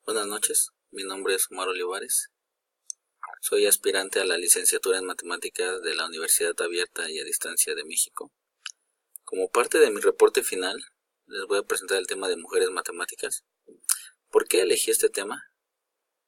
Buenas noches, mi nombre es Omar Olivares. Soy aspirante a la licenciatura en Matemáticas de la Universidad Abierta y a Distancia de México. Como parte de mi reporte final, les voy a presentar el tema de mujeres matemáticas. ¿Por qué elegí este tema?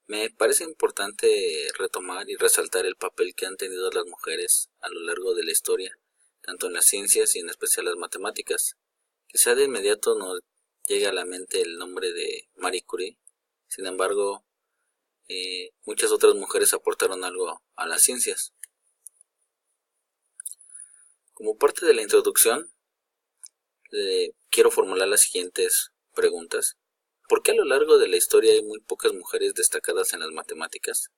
Me parece importante retomar y resaltar el papel que han tenido las mujeres a lo largo de la historia, tanto en las ciencias y en especial las matemáticas. Quizá de inmediato nos llegue a la mente el nombre de Marie Curie. Sin embargo, muchas otras mujeres aportaron algo a las ciencias. Como parte de la introducción, quiero formular las siguientes preguntas. ¿Por qué a lo largo de la historia hay muy pocas mujeres destacadas en las matemáticas?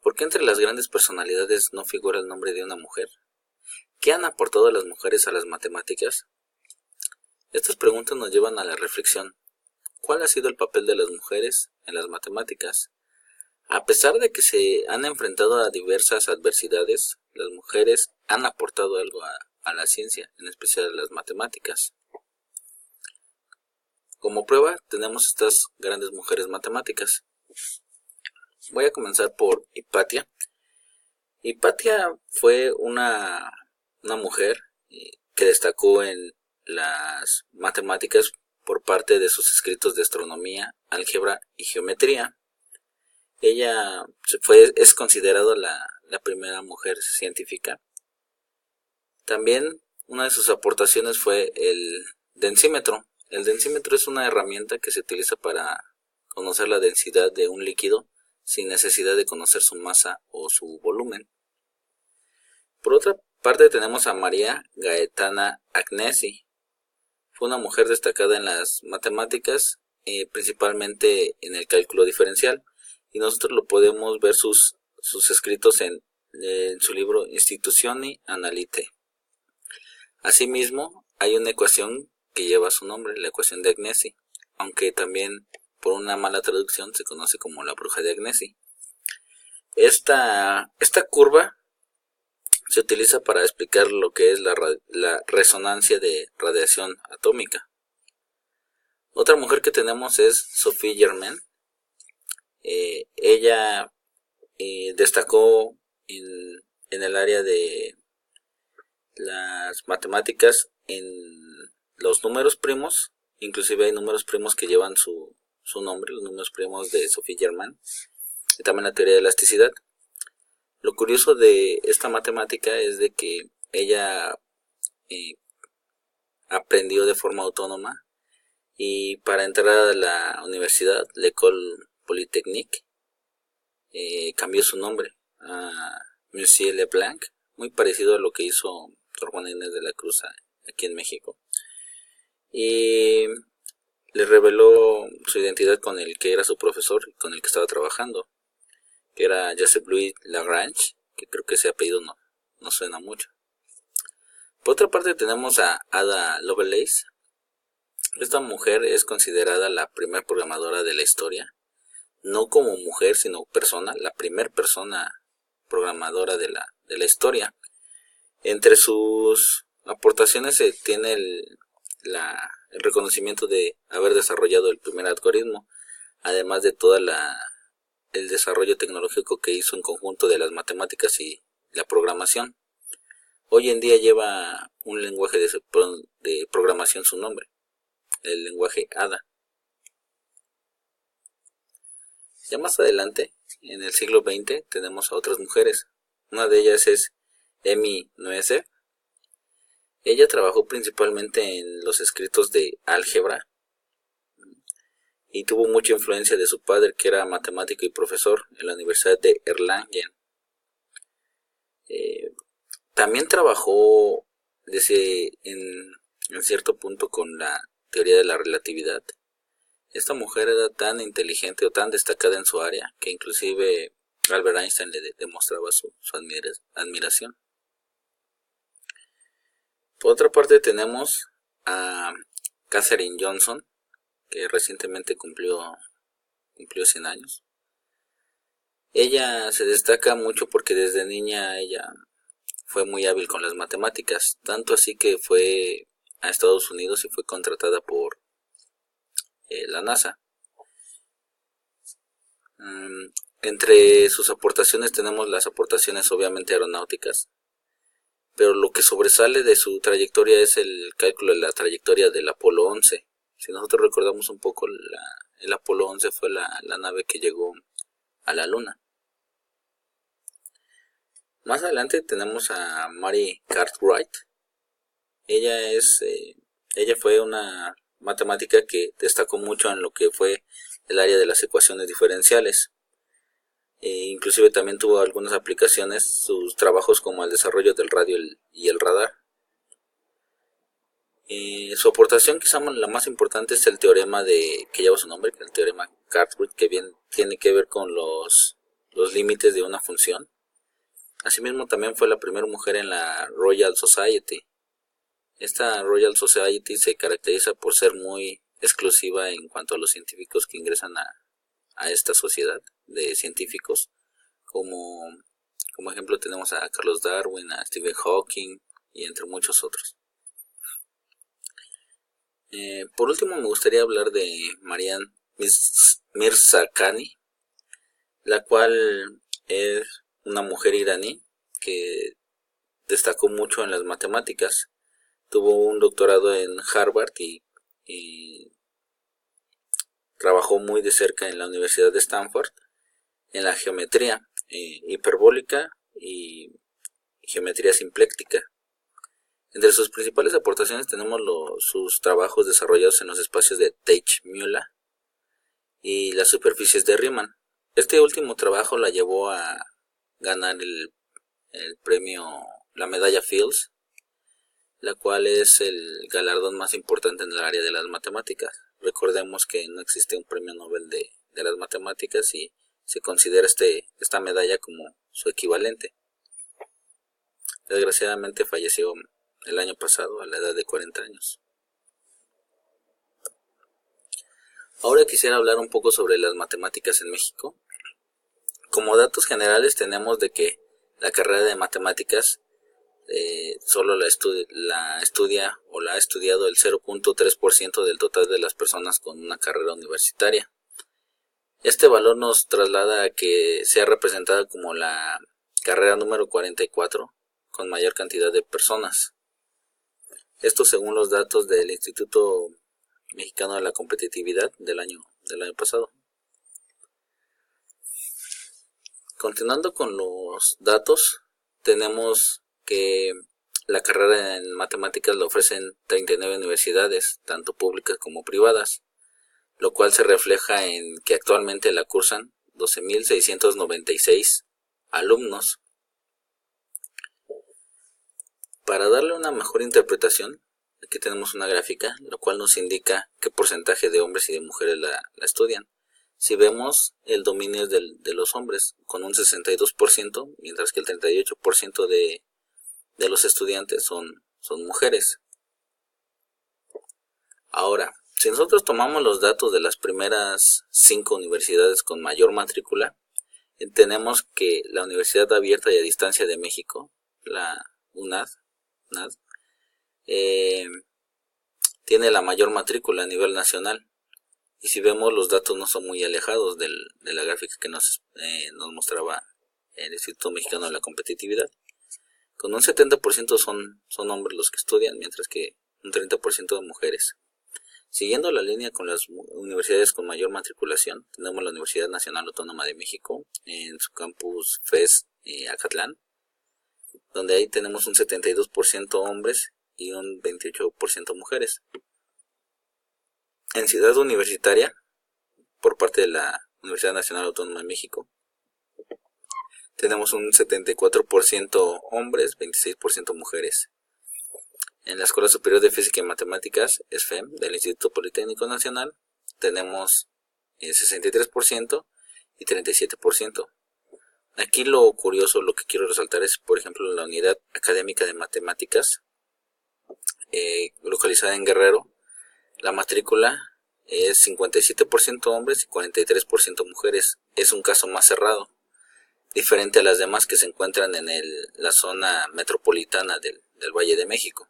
¿Por qué entre las grandes personalidades no figura el nombre de una mujer? ¿Qué han aportado las mujeres a las matemáticas? Estas preguntas nos llevan a la reflexión. ¿Cuál ha sido el papel de las mujeres en las matemáticas? A pesar de que se han enfrentado a diversas adversidades, las mujeres han aportado algo a la ciencia, en especial a las matemáticas. Como prueba tenemos estas grandes mujeres matemáticas. Voy a comenzar por Hipatia. Hipatia fue una mujer que destacó en las matemáticas por parte de sus escritos de astronomía, álgebra y geometría. Ella es considerada la primera mujer científica. También una de sus aportaciones fue el densímetro. El densímetro es una herramienta que se utiliza para conocer la densidad de un líquido sin necesidad de conocer su masa o su volumen. Por otra parte tenemos a María Gaetana Agnesi. Fue una mujer destacada en las matemáticas, principalmente en el cálculo diferencial. Y nosotros lo podemos ver sus escritos en su libro Institutioni Analytae. Asimismo, hay una ecuación que lleva su nombre, la ecuación de Agnesi, aunque también por una mala traducción se conoce como la bruja de Agnesi. Esta curva se utiliza para explicar lo que es la resonancia de radiación atómica. Otra mujer que tenemos es Sophie Germain. Ella destacó en el área de las matemáticas en los números primos. Inclusive hay números primos que llevan su nombre, los números primos de Sophie Germain, y también la teoría de elasticidad. Lo curioso de esta matemática es de que ella aprendió de forma autónoma, y para entrar a la universidad, l'École Polytechnique, cambió su nombre a Monsieur Leblanc, muy parecido a lo que hizo Sor Juana Inés de la Cruz aquí en México, y le reveló su identidad con el que era su profesor y con el que estaba trabajando, que era Joseph Louis Lagrange, que creo que ese apellido no suena mucho. Por otra parte tenemos a Ada Lovelace. Esta mujer es considerada la primera programadora de la historia, no como mujer sino persona, la primera persona programadora de la historia. Entre sus aportaciones se tiene el reconocimiento de haber desarrollado el primer algoritmo, además de todo el desarrollo tecnológico que hizo en conjunto de las matemáticas y la programación. Hoy en día lleva un lenguaje de programación su nombre, el lenguaje Ada. Ya más adelante, en el siglo XX, tenemos a otras mujeres. Una de ellas es Emmy Noether. Ella trabajó principalmente en los escritos de álgebra y tuvo mucha influencia de su padre, que era matemático y profesor en la Universidad de Erlangen. También trabajó en cierto punto con la teoría de la relatividad. Esta mujer era tan inteligente o tan destacada en su área que inclusive Albert Einstein le demostraba su admiración. Por otra parte tenemos a Katherine Johnson, que recientemente cumplió 100 años. Ella se destaca mucho porque desde niña ella fue muy hábil con las matemáticas, tanto así que fue a Estados Unidos y fue contratada por la NASA. Entre sus aportaciones tenemos las aportaciones obviamente aeronáuticas, pero lo que sobresale de su trayectoria es el cálculo de la trayectoria del Apolo 11. Si nosotros recordamos un poco, el Apolo 11 fue la nave que llegó a la Luna. Más adelante tenemos a Mary Cartwright. Ella fue una matemática que destacó mucho en lo que fue el área de las ecuaciones diferenciales. Inclusive también tuvo algunas aplicaciones, sus trabajos como el desarrollo del radio y el radar. Su aportación quizá la más importante es el teorema que lleva su nombre, el teorema Cartwright, que bien tiene que ver con los límites de una función. Asimismo también fue la primera mujer en la Royal Society. Esta Royal Society se caracteriza por ser muy exclusiva en cuanto a los científicos que ingresan a esta sociedad de científicos. Como ejemplo tenemos a Carlos Darwin, a Stephen Hawking y entre muchos otros. Por último me gustaría hablar de Marianne Mirzakhani, la cual es una mujer iraní que destacó mucho en las matemáticas. Tuvo un doctorado en Harvard y trabajó muy de cerca en la Universidad de Stanford en la geometría hiperbólica y geometría simpléctica. Entre sus principales aportaciones tenemos sus trabajos desarrollados en los espacios de Teichmüller y las superficies de Riemann. Este último trabajo la llevó a ganar el premio, la medalla Fields, la cual es el galardón más importante en el área de las matemáticas. Recordemos que no existe un premio Nobel de las matemáticas y se considera esta medalla como su equivalente. Desgraciadamente falleció el año pasado a la edad de 40 años. Ahora quisiera hablar un poco sobre las matemáticas en México. Como datos generales tenemos de que la carrera de matemáticas solo la estudia o la ha estudiado el 0.3% del total de las personas con una carrera universitaria. Este valor nos traslada a que sea representada como la carrera número 44 con mayor cantidad de personas. Esto según los datos del Instituto Mexicano de la Competitividad del año pasado. Continuando con los datos, tenemos que la carrera en matemáticas la ofrecen 39 universidades, tanto públicas como privadas, lo cual se refleja en que actualmente la cursan 12.696 alumnos. Para darle una mejor interpretación, aquí tenemos una gráfica, lo cual nos indica qué porcentaje de hombres y de mujeres la estudian. Si vemos, el dominio es de los hombres, con un 62%, mientras que el 38% de los estudiantes son mujeres. Ahora, si nosotros tomamos los datos de las primeras 5 universidades con mayor matrícula, tenemos que la Universidad Abierta y a Distancia de México, la UNAD, tiene la mayor matrícula a nivel nacional. Y si vemos, los datos no son muy alejados de la gráfica que nos mostraba el Instituto Mexicano de la Competitividad. Con un 70% son hombres los que estudian, mientras que un 30% de mujeres. Siguiendo la línea con las universidades con mayor matriculación, tenemos la Universidad Nacional Autónoma de México en su campus FES Acatlán, donde ahí tenemos un 72% hombres y un 28% mujeres. En Ciudad Universitaria, por parte de la Universidad Nacional Autónoma de México, tenemos un 74% hombres, 26% mujeres. En la Escuela Superior de Física y Matemáticas, ESFEM, del Instituto Politécnico Nacional, tenemos 63% y 37%. Aquí lo curioso, lo que quiero resaltar es, por ejemplo, la Unidad Académica de Matemáticas, localizada en Guerrero. La matrícula es 57% hombres y 43% mujeres. Es un caso más cerrado, diferente a las demás que se encuentran en la zona metropolitana del Valle de México.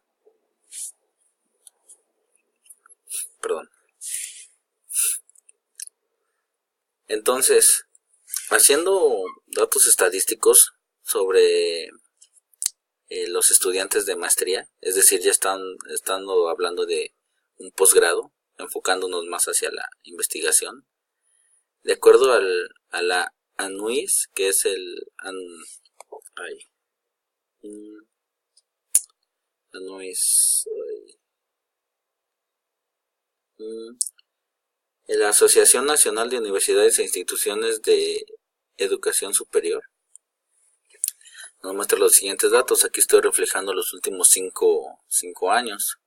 Entonces, Haciendo datos estadísticos sobre los estudiantes de maestría, es decir, ya estando hablando de un posgrado, enfocándonos más hacia la investigación. De acuerdo a la ANUIS, que es ANUIS, la Asociación Nacional de Universidades e Instituciones de Educación Superior, nos muestra los siguientes datos. Aquí estoy reflejando los últimos 5 años.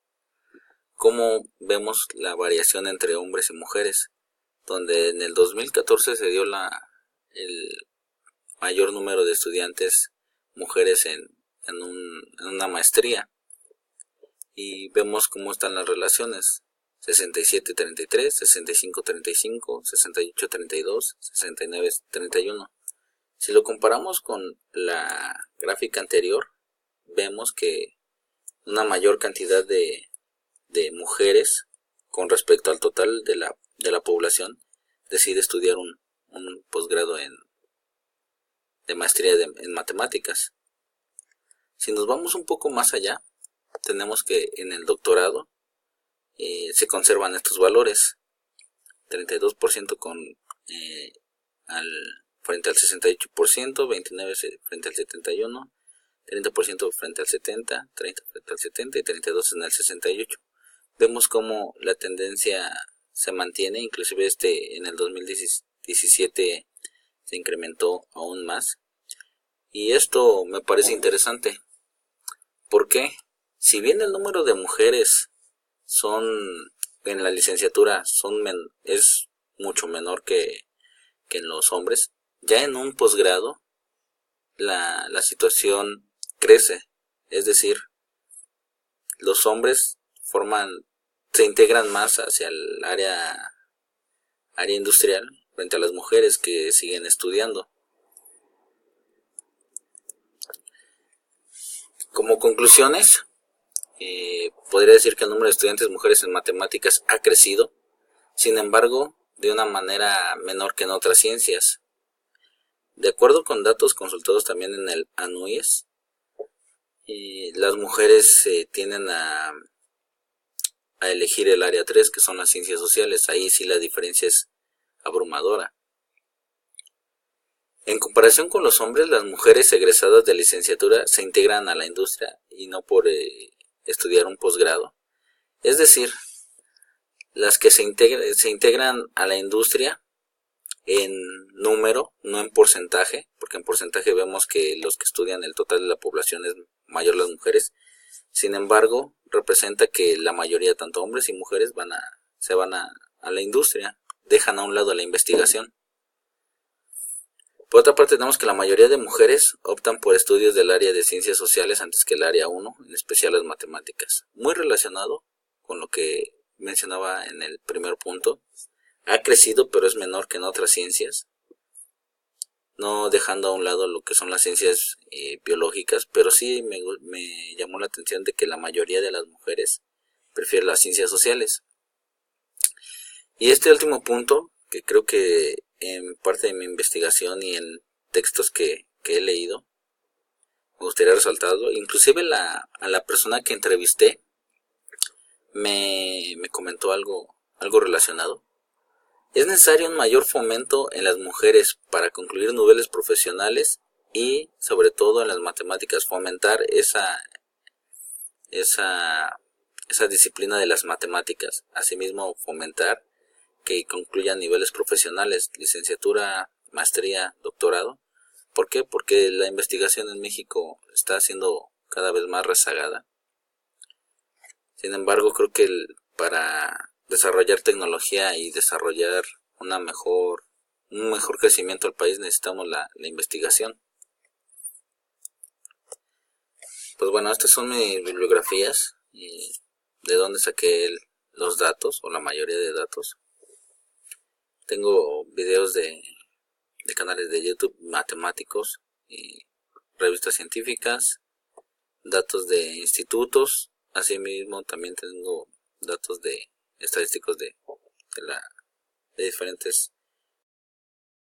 Cómo vemos la variación entre hombres y mujeres, donde en el 2014 se dio el mayor número de estudiantes mujeres en una maestría, y vemos cómo están las relaciones: 67-33, 65-35, 68-32, 69-31. Si lo comparamos con la gráfica anterior, vemos que una mayor cantidad de mujeres con respecto al total de la población decide estudiar un posgrado de maestría en matemáticas. Si nos vamos un poco más allá, tenemos que en el doctorado se conservan estos valores: 32% frente al 68%, 29% frente al 71%, 30% frente al 70%, 30% frente al 70% y 32% en el 68%. Vemos cómo la tendencia se mantiene, inclusive en el 2017 se incrementó aún más. Y esto me parece interesante, porque si bien el número de mujeres en la licenciatura es mucho menor que en los hombres, ya en un posgrado la situación crece. Es decir, los hombres se integran más hacia el área industrial frente a las mujeres que siguen estudiando. Como conclusiones, podría decir que el número de estudiantes mujeres en matemáticas ha crecido, sin embargo, de una manera menor que en otras ciencias. De acuerdo con datos consultados también en el ANUIS, las mujeres tienden a elegir el área 3, que son las ciencias sociales. Ahí sí la diferencia es abrumadora. En comparación con los hombres, las mujeres egresadas de licenciatura se integran a la industria y no por estudiar un posgrado. Es decir, las que se integran a la industria en número, no en porcentaje, porque en porcentaje vemos que los que estudian el total de la población es mayor las mujeres. Sin embargo, representa que la mayoría, tanto hombres y mujeres, se van a la industria, dejan a un lado la investigación. Por otra parte, tenemos que la mayoría de mujeres optan por estudios del área de ciencias sociales antes que el área 1, en especial las matemáticas. Muy relacionado con lo que mencionaba en el primer punto. Ha crecido, pero es menor que en otras ciencias, no dejando a un lado lo que son las ciencias biológicas, pero sí me llamó la atención de que la mayoría de las mujeres prefieren las ciencias sociales. Y este último punto, que creo que en parte de mi investigación y en textos que he leído, me gustaría resaltarlo. Inclusive a la persona que entrevisté me comentó algo relacionado. Es necesario un mayor fomento en las mujeres para concluir niveles profesionales y sobre todo en las matemáticas, fomentar esa disciplina de las matemáticas. Asimismo, fomentar que concluyan niveles profesionales, licenciatura, maestría, doctorado. ¿Por qué? Porque la investigación en México está siendo cada vez más rezagada. Sin embargo, creo que para desarrollar tecnología y desarrollar un mejor crecimiento al país necesitamos la investigación. Pues bueno, estas son mis bibliografías de donde saqué los datos o la mayoría de datos. Tengo videos de canales de YouTube matemáticos, revistas científicas, datos de institutos. Asimismo también tengo datos de estadísticos de diferentes